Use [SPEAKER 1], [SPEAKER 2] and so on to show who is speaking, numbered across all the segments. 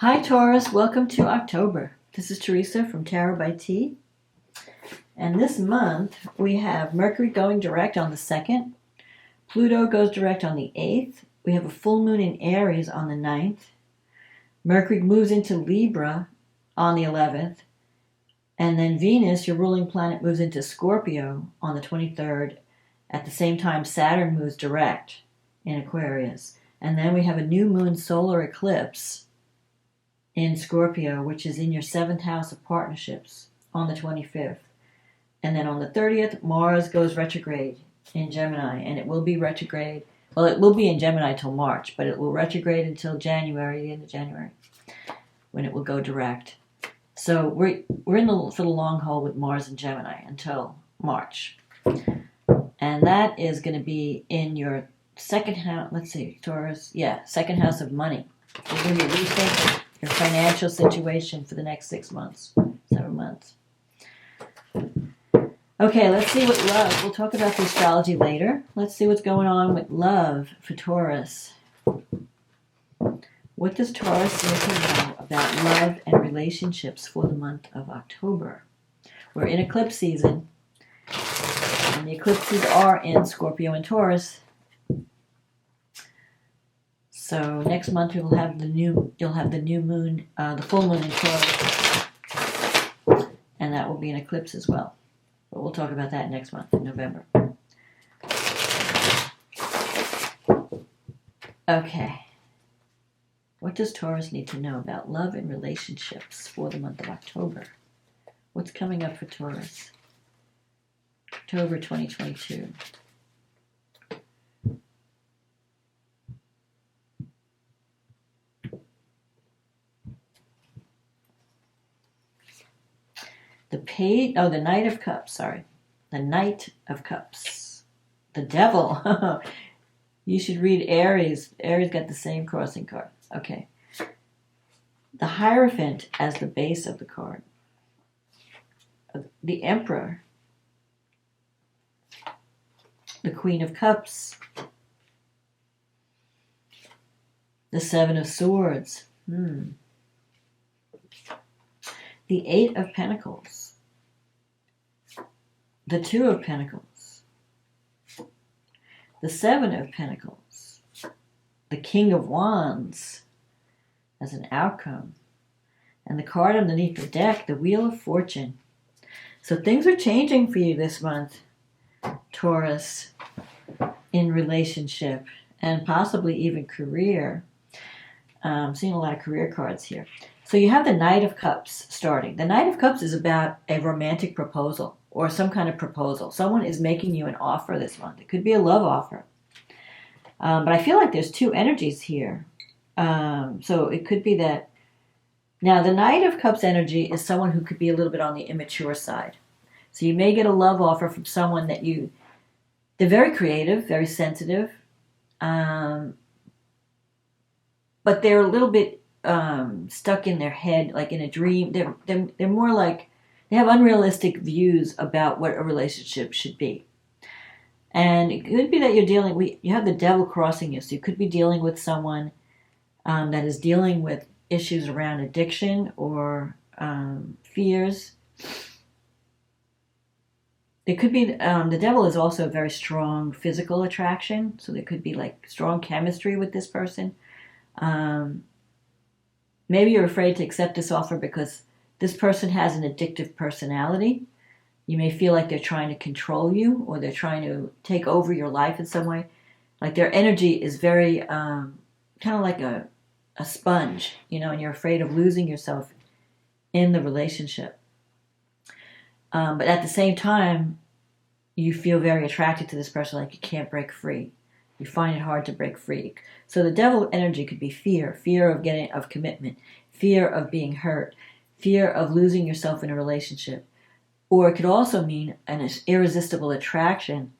[SPEAKER 1] Hi Taurus, welcome to October. This is Teresa from Tarot by T. And this month we have Mercury going direct on the 2nd. Pluto goes direct on the 8th. We have a full moon in Aries on the 9th. Mercury moves into Libra on the 11th. And then Venus, your ruling planet, moves into Scorpio on the 23rd. At the same time, Saturn moves direct in Aquarius. And then we have a new moon solar eclipse in Scorpio, which is in your 7th house of partnerships on the 25th. And then on the 30th, Mars goes retrograde in Gemini, and it will be retrograde. Well, it will be in Gemini till March, but it will retrograde until January, the end of January, when it will go direct. So we're in for the long haul with Mars and Gemini until March. And that is going to be in your 2nd house, let's see, Taurus, 2nd house of money. You're going to be rethinking your financial situation for the next 6 months, 7 months. Okay, let's see what love. We'll talk about the astrology later. Let's see what's going on with love for Taurus. What does Taurus need to know about love and relationships for the month of October? We're in eclipse season, and the eclipses are in Scorpio and Taurus. So next month you'll have the new moon, the full moon in Taurus, and that will be an eclipse as well. But we'll talk about that next month in November. Okay. What does Taurus need to know about love and relationships for the month of October? What's coming up for Taurus? October 2022. The Knight of Cups, sorry. The Knight of Cups. The Devil. You should read Aries. Aries got the same crossing card. Okay. The Hierophant as the base of the card. The Emperor. The Queen of Cups. The Seven of Swords. The Eight of Pentacles. The Two of Pentacles. The Seven of Pentacles. The King of Wands as an outcome. And the card underneath the deck, the Wheel of Fortune. So things are changing for you this month, Taurus, in relationship and possibly even career. I'm seeing a lot of career cards here. So you have the Knight of Cups starting. The Knight of Cups is about a romantic proposal or some kind of proposal. Someone is making you an offer this month. It could be a love offer. But I feel like there's two energies here. So it could be that. Now, the Knight of Cups energy is someone who could be a little bit on the immature side. So you may get a love offer from someone that they're very creative, very sensitive, but they're a little bit stuck in their head, like in a dream. They're more like, they have unrealistic views about what a relationship should be. And it could be that you have the Devil crossing you, so you could be dealing with someone that is dealing with issues around addiction or fears. It could be, the Devil is also a very strong physical attraction, so there could be like strong chemistry with this person. Maybe you're afraid to accept this offer because this person has an addictive personality. You may feel like they're trying to control you or they're trying to take over your life in some way. Like their energy is very kind of like a sponge, and you're afraid of losing yourself in the relationship. But at the same time, you feel very attracted to this person, like you can't break free. You find it hard to break free. So the Devil energy could be fear of commitment, fear of being hurt, fear of losing yourself in a relationship. Or it could also mean an irresistible attraction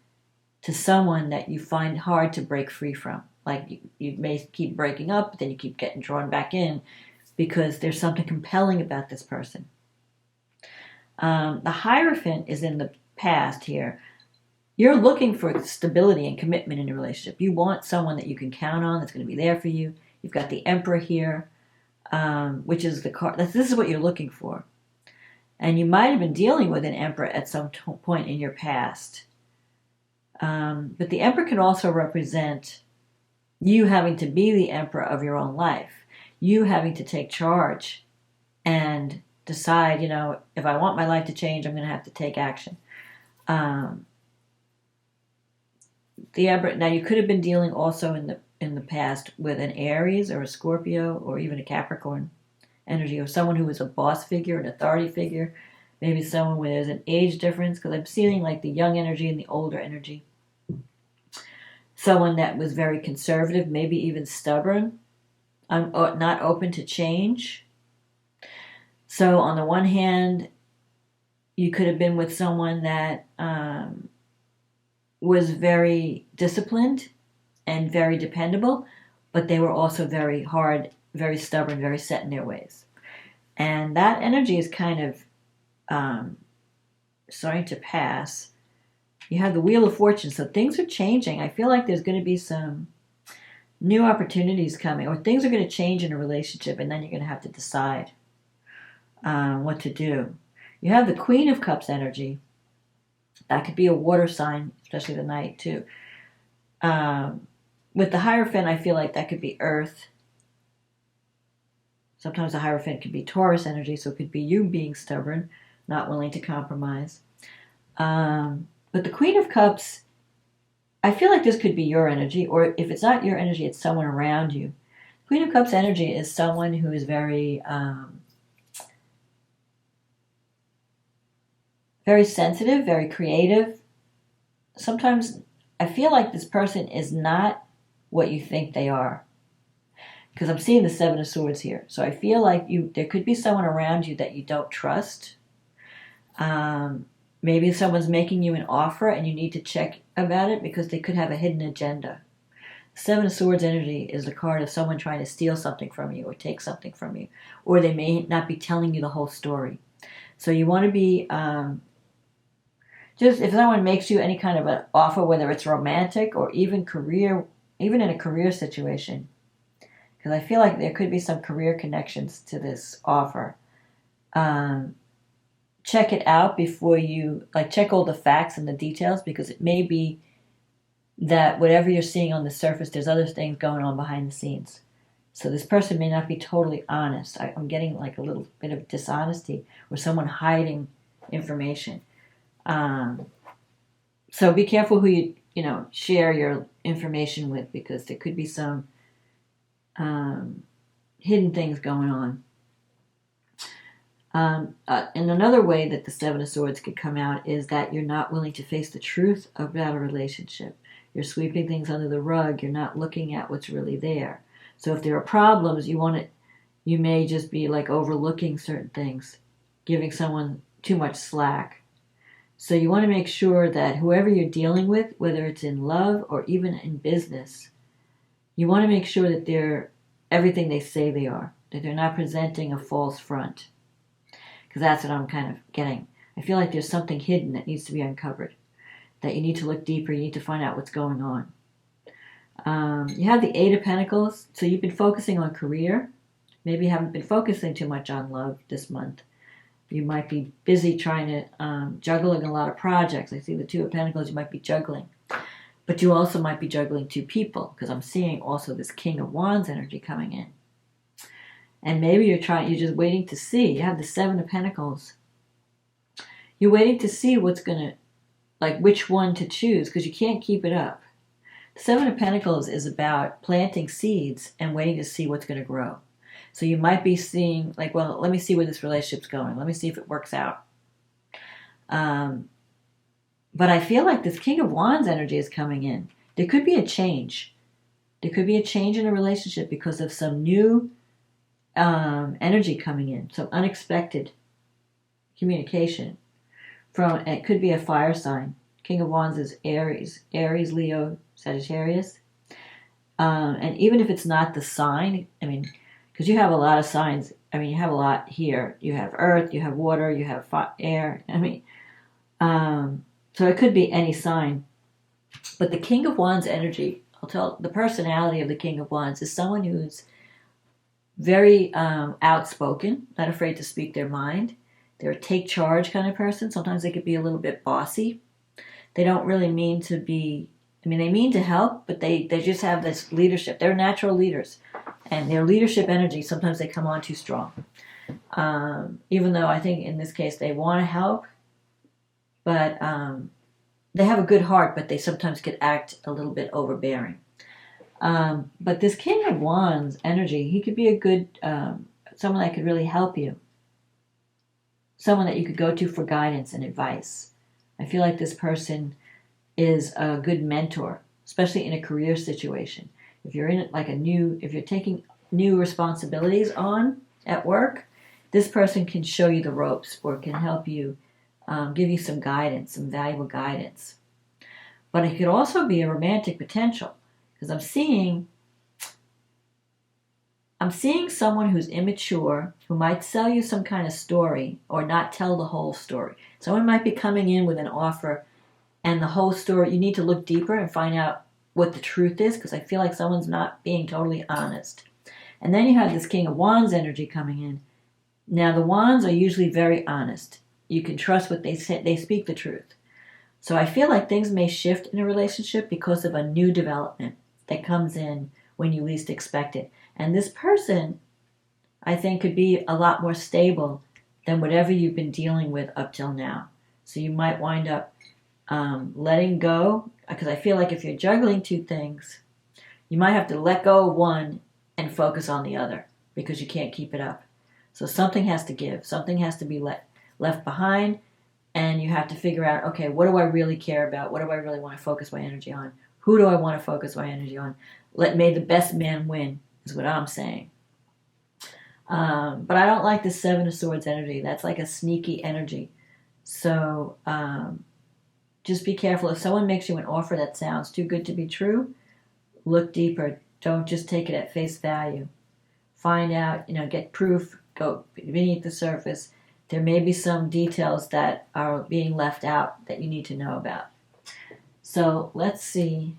[SPEAKER 1] to someone that you find hard to break free from. Like you may keep breaking up, but then you keep getting drawn back in because there's something compelling about this person. The Hierophant is in the past here. You're looking for stability and commitment in a relationship. You want someone that you can count on, that's going to be there for you. You've got the Emperor here. which is the card. This is what you're looking for. And you might have been dealing with an Emperor at some point in your past. But the Emperor can also represent you having to be the Emperor of your own life. You having to take charge and decide, if I want my life to change, I'm going to have to take action. The Emperor, now you could have been dealing also in the past with an Aries or a Scorpio or even a Capricorn energy, or someone who is a boss figure, an authority figure, maybe someone where there's an age difference, because I'm seeing like the young energy and the older energy. Someone that was very conservative, maybe even stubborn, not open to change. So on the one hand, you could have been with someone that was very disciplined and very dependable, but they were also very hard, very stubborn, very set in their ways. And that energy is kind of starting to pass. You have the Wheel of Fortune, so things are changing. I feel like there's going to be some new opportunities coming, or things are going to change in a relationship, and then you're going to have to decide what to do. You have the Queen of Cups energy. That could be a water sign, especially the Knight too. With the Hierophant, I feel like that could be Earth. Sometimes the Hierophant could be Taurus energy, so it could be you being stubborn, not willing to compromise. But the Queen of Cups, I feel like this could be your energy, or if it's not your energy, it's someone around you. Queen of Cups energy is someone who is very, very sensitive, very creative. Sometimes I feel like this person is not what you think they are, because I'm seeing the Seven of Swords here. So I feel like there could be someone around you that you don't trust. Maybe someone's making you an offer and you need to check about it because they could have a hidden agenda. Seven of Swords energy is the card of someone trying to steal something from you or take something from you, or they may not be telling you the whole story. So you want to be, just if someone makes you any kind of an offer, whether it's romantic or even in a career situation, because I feel like there could be some career connections to this offer. Check it out before you, check all the facts and the details, because it may be that whatever you're seeing on the surface, there's other things going on behind the scenes. So this person may not be totally honest. I'm getting a little bit of dishonesty or someone hiding information. So be careful who you share your information with, because there could be some hidden things going on. And another way that the Seven of Swords could come out is that you're not willing to face the truth about a relationship. You're sweeping things under the rug. You're not looking at what's really there. So if there are problems, you may just be overlooking certain things, giving someone too much slack. So you want to make sure that whoever you're dealing with, whether it's in love or even in business, you want to make sure that they're everything they say they are, that they're not presenting a false front. Because that's what I'm kind of getting. I feel like there's something hidden that needs to be uncovered, that you need to look deeper, you need to find out what's going on. You have the Eight of Pentacles, so you've been focusing on career. Maybe you haven't been focusing too much on love this month. You might be busy trying to juggling a lot of projects. I see the Two of Pentacles, you might be juggling. But you also might be juggling two people, because I'm seeing also this King of Wands energy coming in. And maybe you're just waiting to see. You have the Seven of Pentacles. You're waiting to see what's going to, which one to choose, because you can't keep it up. The Seven of Pentacles is about planting seeds and waiting to see what's going to grow. So you might be seeing, let me see where this relationship's going. Let me see if it works out. But I feel like this King of Wands energy is coming in. There could be a change. There could be a change in a relationship because of some new energy coming in, some unexpected communication. It could be a fire sign. King of Wands is Aries, Leo, Sagittarius. And even if it's not the sign, because you have a lot of signs. You have a lot here. You have earth, you have water, you have air. So it could be any sign. But the King of Wands energy, I'll tell the personality of the King of Wands is someone who's very outspoken, not afraid to speak their mind. They're a take charge kind of person. Sometimes they could be a little bit bossy. They don't really mean to be, I mean, they mean to help, but they just have this leadership. They're natural leaders. And their leadership energy, sometimes they come on too strong. Even though I think in this case they want to help, but they have a good heart, but they sometimes could act a little bit overbearing. But this King of Wands energy, he could be a good, someone that could really help you. Someone that you could go to for guidance and advice. I feel like this person is a good mentor, especially in a career situation. If you're in like if you're taking new responsibilities on at work, this person can show you the ropes or can help you, give you some guidance, some valuable guidance. But it could also be a romantic potential, because I'm seeing someone who's immature, who might sell you some kind of story or not tell the whole story. Someone might be coming in with an offer and the whole story, you need to look deeper and find out what the truth is, because I feel like someone's not being totally honest. And then you have this King of Wands energy coming in. Now the Wands are usually very honest. You can trust what they say. They speak the truth. So I feel like things may shift in a relationship because of a new development that comes in when you least expect it. And this person, I think, could be a lot more stable than whatever you've been dealing with up till now. So you might wind up letting go, because I feel like if you're juggling two things, you might have to let go of one and focus on the other because you can't keep it up. So something has to give. Something has to be left behind, and you have to figure out, okay, what do I really care about? What do I really want to focus my energy on? Who do I want to focus my energy on? May the best man win, is what I'm saying. But I don't like the Seven of Swords energy. That's like a sneaky energy. So just be careful. If someone makes you an offer that sounds too good to be true, look deeper. Don't just take it at face value. Find out, get proof, go beneath the surface. There may be some details that are being left out that you need to know about. So let's see.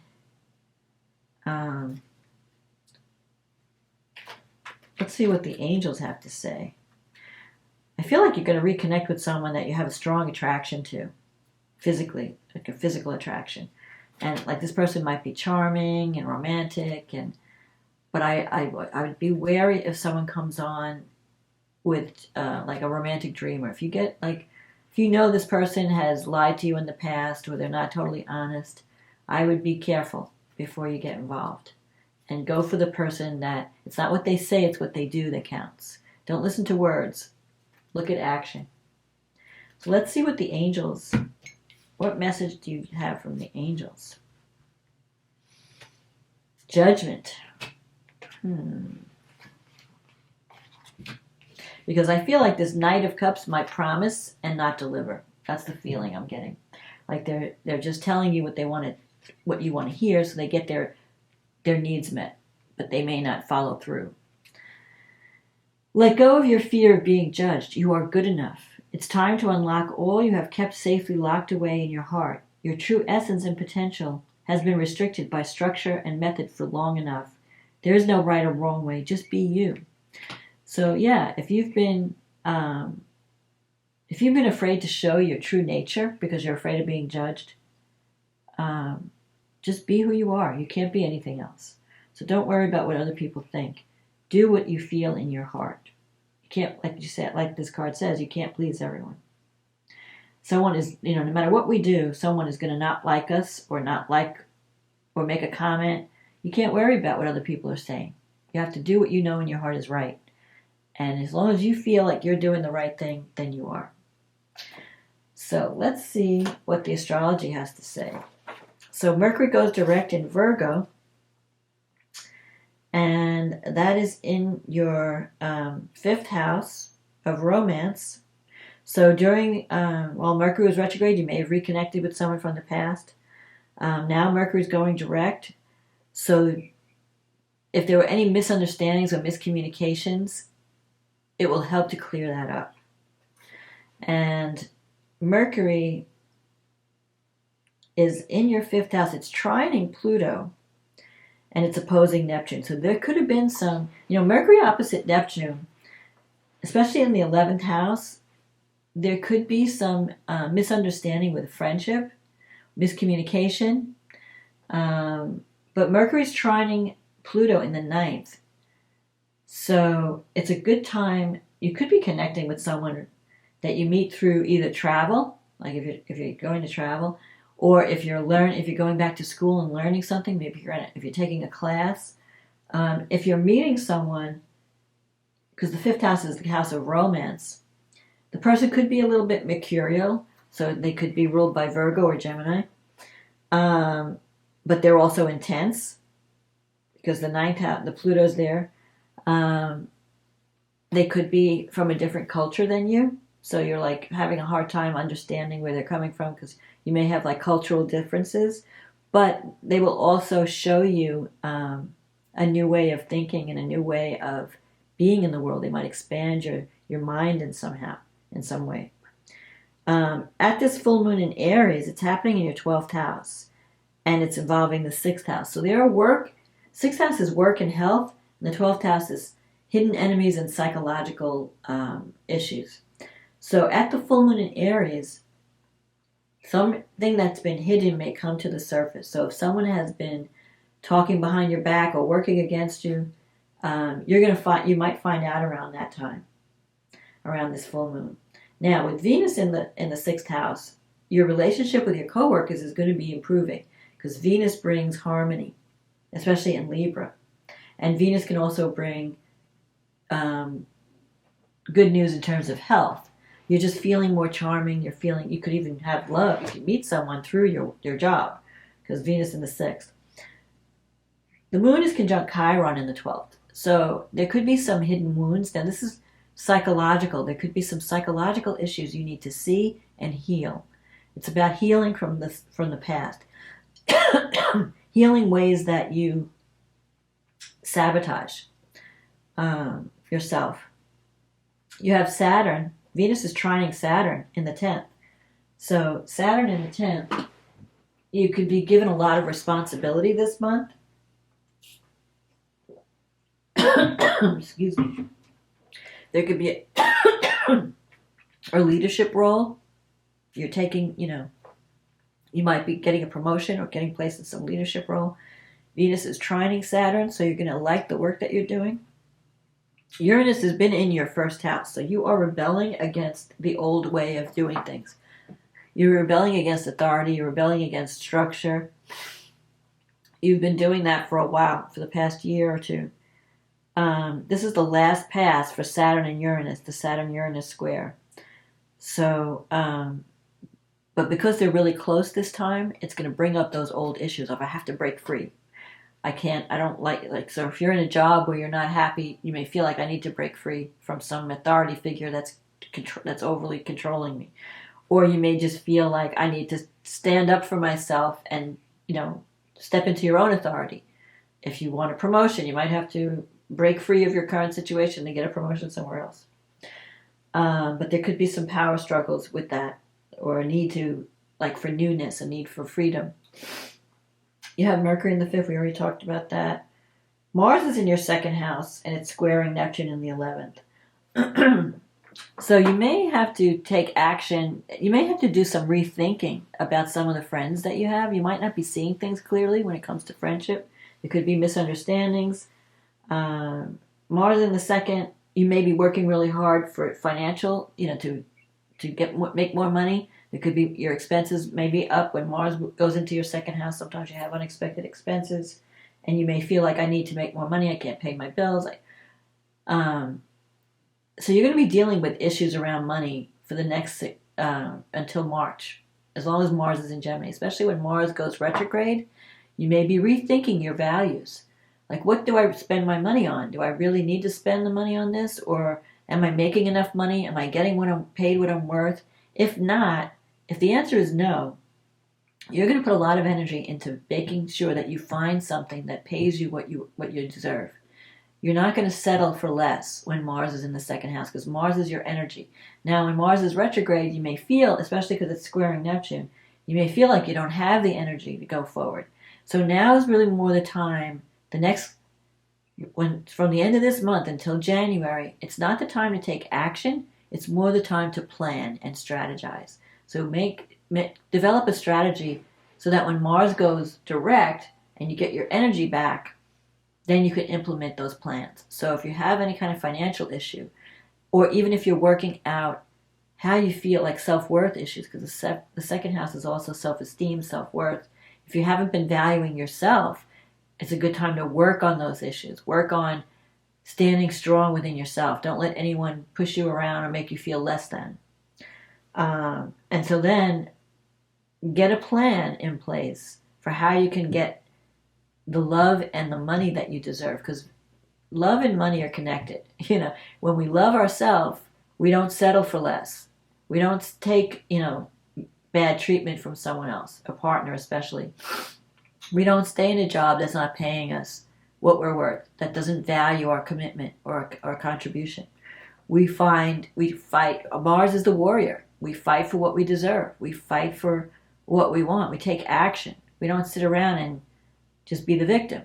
[SPEAKER 1] Let's see what the angels have to say. I feel like you're going to reconnect with someone that you have a strong attraction to, physically, like a physical attraction. And like this person might be charming and romantic, but I would be wary if someone comes on with like a romantic dream, or if you know this person has lied to you in the past, or they're not totally honest, I would be careful before you get involved. And go for the person that, it's not what they say, it's what they do that counts. Don't listen to words. Look at action. So let's see what the angels, what message do you have from the angels? Judgment. Because I feel like this Knight of Cups might promise and not deliver. That's the feeling I'm getting. Like they're just telling you what you want to hear, so they get their needs met, but they may not follow through. Let go of your fear of being judged. You are good enough. It's time to unlock all you have kept safely locked away in your heart. Your true essence and potential has been restricted by structure and method for long enough. There is no right or wrong way. Just be you. So yeah, if you've been afraid to show your true nature because you're afraid of being judged, just be who you are. You can't be anything else. So don't worry about what other people think. Do what you feel in your heart. You can't, like this card says, you can't please everyone. Someone is, no matter what we do, someone is going to not like us or make a comment. You can't worry about what other people are saying. You have to do what you know in your heart is right. And as long as you feel like you're doing the right thing, then you are. So let's see what the astrology has to say. So Mercury goes direct in Virgo, and that is in your fifth house of romance. So while Mercury was retrograde, you may have reconnected with someone from the past. Now Mercury is going direct. So if there were any misunderstandings or miscommunications, it will help to clear that up. And Mercury is in your fifth house. It's trining Pluto. and it's opposing Neptune. So there could have been some, Mercury opposite Neptune, especially in the 11th house, there could be some misunderstanding with friendship, miscommunication. But Mercury's trining Pluto in the 9th. So it's a good time. You could be connecting with someone that you meet through either travel, like if you're going to travel, or if you're going back to school and learning something, maybe if you're taking a class. If you're meeting someone, because the 5th house is the house of romance, the person could be a little bit mercurial, so they could be ruled by Virgo or Gemini. But they're also intense, because the 9th house, the Pluto's there. They could be from a different culture than you, so you're like having a hard time understanding where they're coming from, because you may have like cultural differences. But they will also show you a new way of thinking and a new way of being in the world. They might expand your mind in some way. At this full moon in Aries, it's happening in your 12th house, and it's involving the 6th house. So there are 6th house is work and health, and the 12th house is hidden enemies and psychological issues. So at the full moon in Aries, something that's been hidden may come to the surface. So if someone has been talking behind your back or working against you, you might find out around that time, around this full moon. Now, with Venus in the 6th house, your relationship with your coworkers is going to be improving, because Venus brings harmony, especially in Libra. And Venus can also bring good news in terms of health. You're just feeling more charming. You could even have love. You could meet someone through your job, because Venus in the 6th. The moon is conjunct Chiron in the 12th. So there could be some hidden wounds. Now this is psychological. There could be some psychological issues you need to see and heal. It's about healing from the past. Healing ways that you sabotage yourself. You have Saturn. Venus is trining Saturn in the 10th. So Saturn in the 10th, you could be given a lot of responsibility this month. Excuse me. There could be a leadership role. You're taking, you might be getting a promotion or getting placed in some leadership role. Venus is trining Saturn, so you're going to like the work that you're doing. Uranus has been in your 1st house, so you are rebelling against the old way of doing things. You're rebelling against authority. You're rebelling against structure. You've been doing that for a while, for the past year or two. This is the last pass for Saturn and Uranus, the Saturn-Uranus square. So, but because they're really close this time, it's going to bring up those old issues of I have to break free. I don't like, so if you're in a job where you're not happy, you may feel like I need to break free from some authority figure that's overly controlling me. Or you may just feel like I need to stand up for myself and, step into your own authority. If you want a promotion, you might have to break free of your current situation to get a promotion somewhere else. But there could be some power struggles with that, or a need for newness, a need for freedom. You have Mercury in the 5th. We already talked about that. Mars is in your 2nd house, and it's squaring Neptune in the 11th. So you may have to take action. You may have to do some rethinking about some of the friends that you have. You might not be seeing things clearly when it comes to friendship. There could be misunderstandings. Mars in the 2nd, you may be working really hard for financial, to make more money. There could be your expenses may be up when Mars goes into your 2nd house. Sometimes you have unexpected expenses, and you may feel like I need to make more money. I can't pay my bills. So you're going to be dealing with issues around money for the next until March, as long as Mars is in Gemini. Especially when Mars goes retrograde, you may be rethinking your values. Like, what do I spend my money on? Do I really need to spend the money on this? Or am I making enough money? Am I getting what I'm worth? If not, if the answer is no, you're going to put a lot of energy into making sure that you find something that pays you what you deserve. You're not going to settle for less when Mars is in the 2nd house, because Mars is your energy. Now, when Mars is retrograde, you may feel, especially because it's squaring Neptune, you may feel like you don't have the energy to go forward. So now is really more the time the next, from the end of this month until January, it's not the time to take action. It's more the time to plan and strategize. So develop a strategy so that when Mars goes direct and you get your energy back, then you can implement those plans. So if you have any kind of financial issue, or even if you're working out how you feel, like self-worth issues, because the second house is also self-esteem, self-worth. If you haven't been valuing yourself, it's a good time to work on those issues. Work on standing strong within yourself. Don't let anyone push you around or make you feel less than. And so then get a plan in place for how you can get the love and the money that you deserve, because love and money are connected. When we love ourselves, we don't settle for less. We don't take, bad treatment from someone else, a partner especially. We don't stay in a job that's not paying us what we're worth, that doesn't value our commitment or our contribution. We fight. Mars is the warrior. We fight for what we deserve. We fight for what we want. We take action. We don't sit around and just be the victim,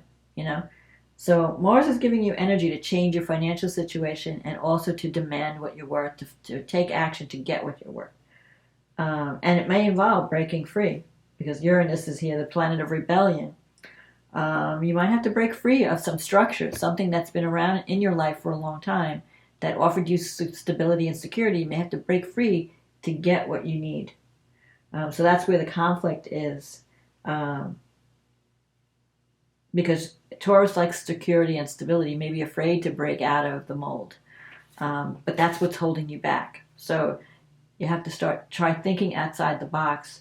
[SPEAKER 1] So Mars is giving you energy to change your financial situation and also to demand what you're worth, to take action to get what you're worth. And it may involve breaking free, because Uranus is here, the planet of rebellion. You might have to break free of some structure, something that's been around in your life for a long time that offered you stability and security. You may have to break free to get what you need. So that's where the conflict is. Because Taurus likes security and stability, may be afraid to break out of the mold. But that's what's holding you back. So you have to try thinking outside the box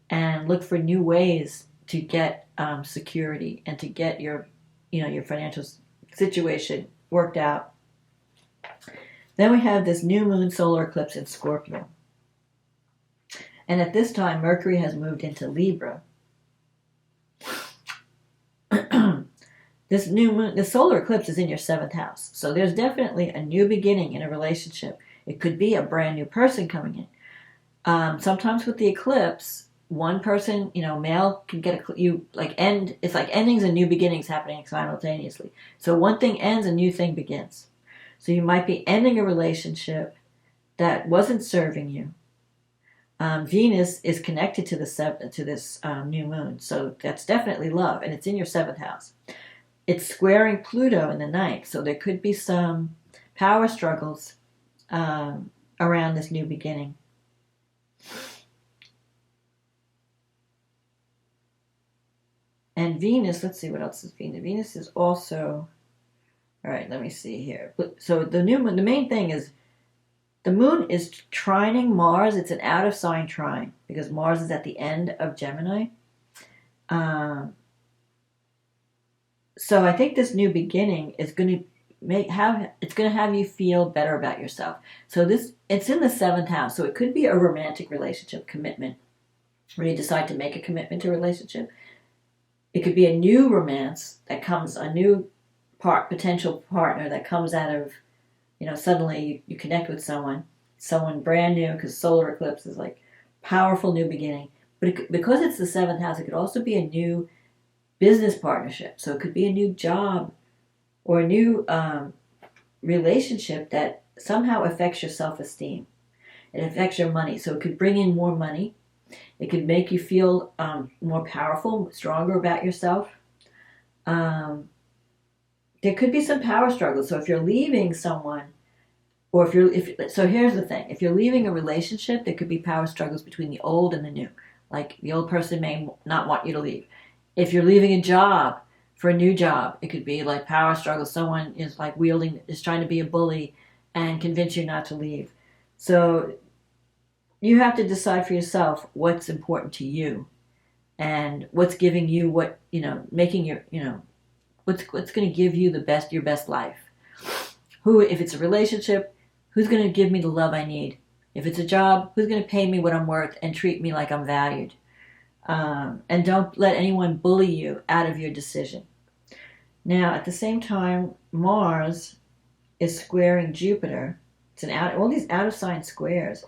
[SPEAKER 1] and look for new ways to get security and to get your financial situation worked out. Then we have this new moon solar eclipse in Scorpio. And at this time, Mercury has moved into Libra. This new moon, the solar eclipse is in your 7th house. So there's definitely a new beginning in a relationship. It could be a brand new person coming in. Sometimes with the eclipse, one person, male can get it's like endings and new beginnings happening simultaneously. So one thing ends, a new thing begins. So you might be ending a relationship that wasn't serving you. Venus is connected to this new moon, so that's definitely love, and it's in your 7th house. It's squaring Pluto in the 9th, so there could be some power struggles around this new beginning. And Venus, let's see, what else is Venus? Venus is also, all right, let me see here. So the new moon, the main thing is, the moon is trining Mars. It's an out of sign trine because Mars is at the end of Gemini. So I think this new beginning is going to have you feel better about yourself. So it's in the 7th house, so it could be a romantic relationship, commitment, where you decide to make a commitment to a relationship. It could be a new romance that comes, a new potential partner that comes out of, suddenly you connect with someone brand new, because solar eclipse is like powerful new beginning. But because it's the 7th house, it could also be a new business partnership. So it could be a new job or a new relationship that somehow affects your self-esteem. It affects your money. So it could bring in more money. It could make you feel more powerful, stronger about yourself. There could be some power struggles. So if you're leaving someone, or so here's the thing. If you're leaving a relationship, there could be power struggles between the old and the new. Like the old person may not want you to leave. If you're leaving a job for a new job, it could be like power struggles. Someone is trying to be a bully and convince you not to leave. So you have to decide for yourself what's important to you and what's giving you making your, what's going to give you your best life. If it's a relationship, who's going to give me the love I need? If it's a job, who's going to pay me what I'm worth and treat me like I'm valued? And don't let anyone bully you out of your decision. Now, at the same time, Mars is squaring Jupiter. It's all these out of sign squares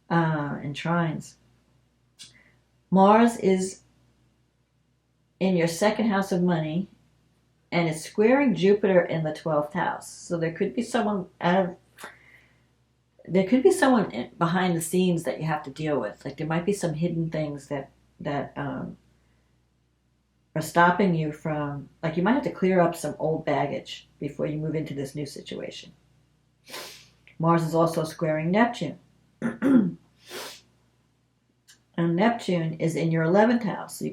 [SPEAKER 1] and trines. Mars is in your 2nd house of money, and it's squaring Jupiter in the 12th house. So there could be someone behind the scenes that you have to deal with. Like there might be some hidden things that are stopping you from, like you might have to clear up some old baggage before you move into this new situation. Mars is also squaring Neptune. And Neptune is in your 11th house. So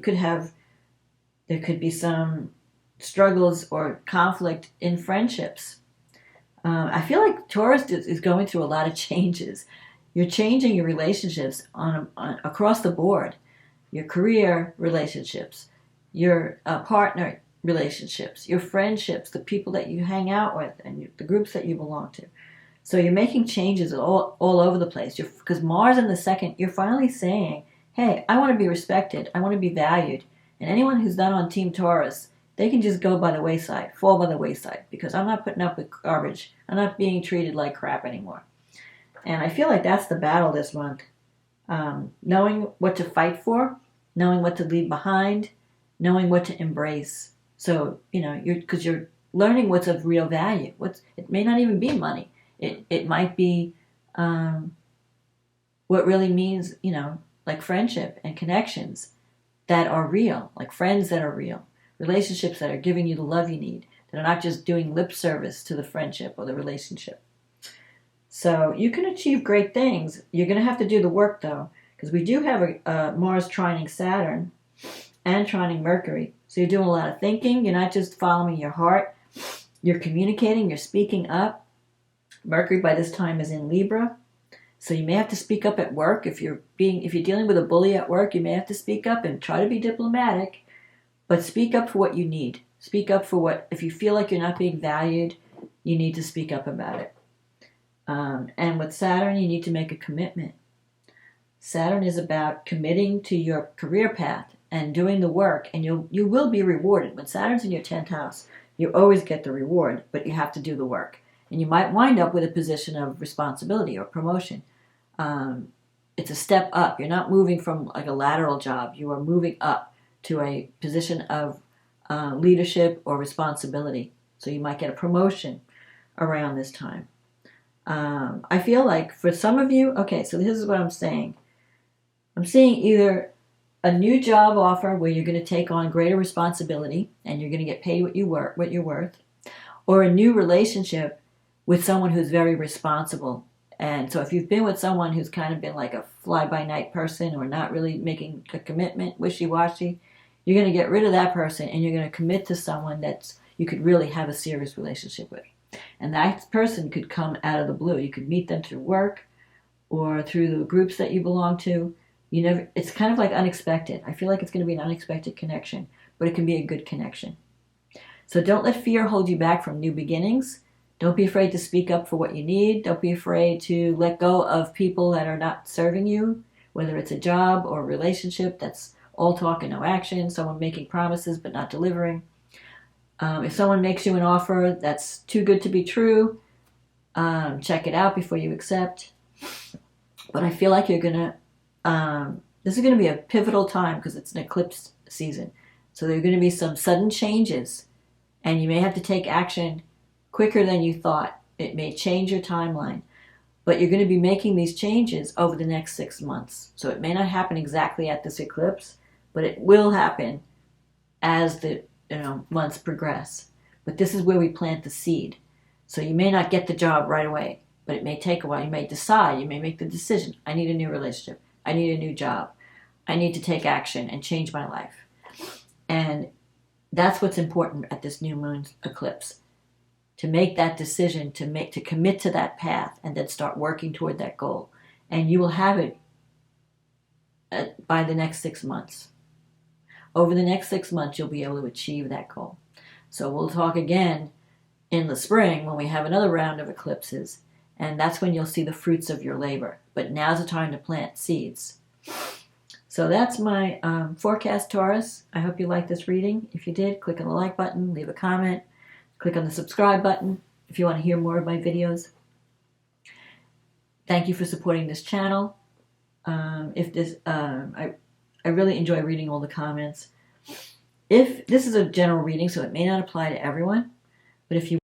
[SPEAKER 1] there could be some struggles or conflict in friendships. I feel like Taurus is going through a lot of changes. You're changing your relationships on across the board. Your career relationships, your partner relationships, your friendships, the people that you hang out with, and the groups that you belong to. So you're making changes all over the place. Because Mars in the second, you're finally saying, hey, I want to be respected. I want to be valued. And anyone who's not on Team Taurus, they can just go by the wayside, fall by the wayside, because I'm not putting up with garbage. I'm not being treated like crap anymore. And I feel like that's the battle this month. Knowing what to fight for, knowing what to leave behind, knowing what to embrace. So, because you're learning what's of real value. It may not even be money. It might be what really means, like friendship and connections that are real, like friends that are real. Relationships that are giving you the love you need, that are not just doing lip service to the friendship or the relationship. So you can achieve great things. You're going to have to do the work, though, because we do have a Mars trining Saturn and trining Mercury. So you're doing a lot of thinking. You're not just following your heart. You're communicating. You're speaking up. Mercury by this time is in Libra. So you may have to speak up at work. If you're dealing with a bully at work, you may have to speak up and try to be diplomatic. But speak up for what you need. Speak up for if you feel like you're not being valued, you need to speak up about it. And with Saturn, you need to make a commitment. Saturn is about committing to your career path and doing the work, and you will be rewarded. When Saturn's in your 10th house, you always get the reward, but you have to do the work. And you might wind up with a position of responsibility or promotion. It's a step up. You're not moving from like a lateral job. You are moving up to a position of leadership or responsibility. So you might get a promotion around this time. I feel like for some of you, okay, so this is what I'm saying. I'm seeing either a new job offer where you're going to take on greater responsibility and you're going to get paid what you're worth, or a new relationship with someone who's very responsible. And so if you've been with someone who's kind of been like a fly-by-night person or not really making a commitment, wishy-washy, you're going to get rid of that person and you're going to commit to someone that you could really have a serious relationship with. And that person could come out of the blue. You could meet them through work or through the groups that you belong to. It's kind of like unexpected. I feel like it's going to be an unexpected connection, but it can be a good connection. So don't let fear hold you back from new beginnings. Don't be afraid to speak up for what you need. Don't be afraid to let go of people that are not serving you, whether it's a job or a relationship that's all talk and no action, someone making promises but not delivering. If someone makes you an offer that's too good to be true, check it out before you accept. But I feel like this is going to be a pivotal time because it's an eclipse season. So there are going to be some sudden changes, and you may have to take action quicker than you thought. It may change your timeline, but you're going to be making these changes over the next 6 months. So it may not happen exactly at this eclipse, but it will happen as the months progress. But this is where we plant the seed. So you may not get the job right away, but it may take a while. You may decide, you may make the decision, I need a new relationship, I need a new job, I need to take action and change my life. And that's what's important at this new moon eclipse. To make that decision, to commit to that path, and then start working toward that goal. And you will have it by the next 6 months. Over the next 6 months, you'll be able to achieve that goal. So we'll talk again in the spring when we have another round of eclipses, and that's when you'll see the fruits of your labor. But now's the time to plant seeds. So that's my forecast, Taurus. I hope you liked this reading. If you did, click on the like button, leave a comment, click on the subscribe button if you want to hear more of my videos. Thank you for supporting this channel. I really enjoy reading all the comments. if this is a general reading, so it may not apply to everyone, but if you